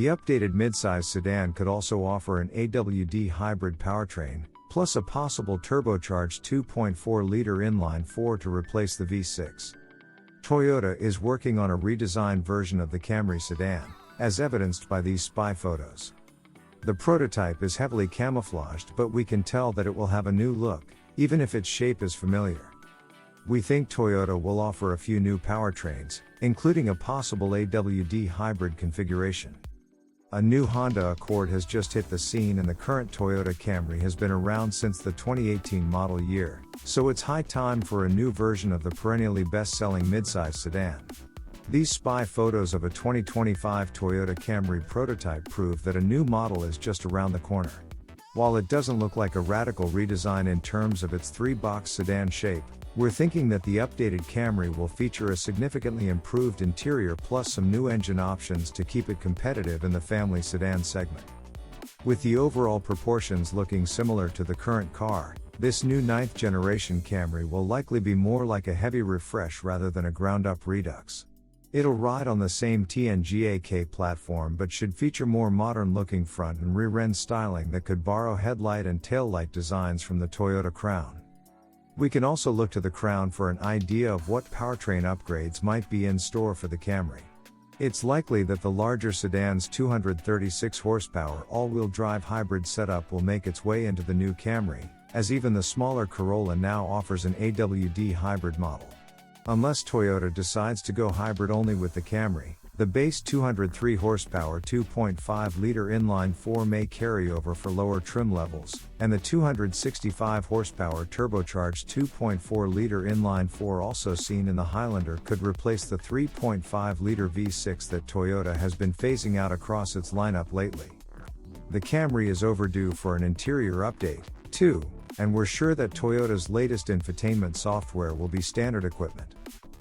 The updated midsize sedan could also offer an AWD hybrid powertrain, plus a possible turbocharged 2.4-liter inline-four to replace the V6. Toyota is working on a redesigned version of the Camry sedan, as evidenced by these spy photos. The prototype is heavily camouflaged, but we can tell that it will have a new look, even if its shape is familiar. We think Toyota will offer a few new powertrains, including a possible AWD hybrid configuration. A new Honda Accord has just hit the scene, and the current Toyota Camry has been around since the 2018 model year, so it's high time for a new version of the perennially best-selling midsize sedan. These spy photos of a 2025 Toyota Camry prototype prove that a new model is just around the corner. While it doesn't look like a radical redesign in terms of its three-box sedan shape, we're thinking that the updated Camry will feature a significantly improved interior plus some new engine options to keep it competitive in the family sedan segment. With the overall proportions looking similar to the current car, this new 9th generation Camry will likely be more like a heavy refresh rather than a ground-up redux. It'll ride on the same TNGA-K platform but should feature more modern-looking front and rear-end styling that could borrow headlight and taillight designs from the Toyota Crown. We can also look to the Crown for an idea of what powertrain upgrades might be in store for the Camry. It's likely that the larger sedan's 236 horsepower all-wheel drive hybrid setup will make its way into the new Camry, as even the smaller Corolla now offers an AWD hybrid model. Unless Toyota decides to go hybrid only with the Camry, the base 203 horsepower 2.5-liter inline-four may carry over for lower trim levels, and the 265 horsepower turbocharged 2.4-liter inline-four also seen in the Highlander could replace the 3.5-liter V6 that Toyota has been phasing out across its lineup lately. The Camry is overdue for an interior update, too, and we're sure that Toyota's latest infotainment software will be standard equipment.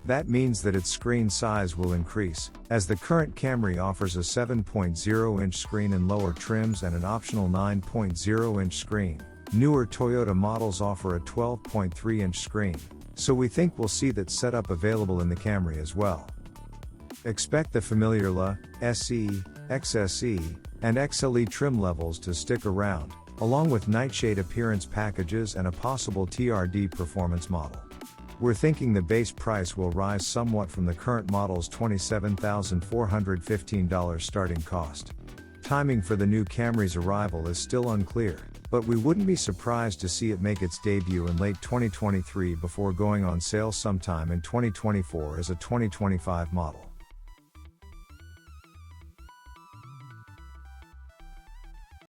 That means that its screen size will increase, as the current Camry offers a 7.0-inch screen in lower trims and an optional 9.0-inch screen. Newer Toyota models offer a 12.3-inch screen, so we think we'll see that setup available in the Camry as well. Expect the familiar LA, SE, XSE, and XLE trim levels to stick around, along with nightshade appearance packages and a possible TRD performance model. We're thinking the base price will rise somewhat from the current model's $27,415 starting cost. Timing for the new Camry's arrival is still unclear, but we wouldn't be surprised to see it make its debut in late 2023 before going on sale sometime in 2024 as a 2025 model.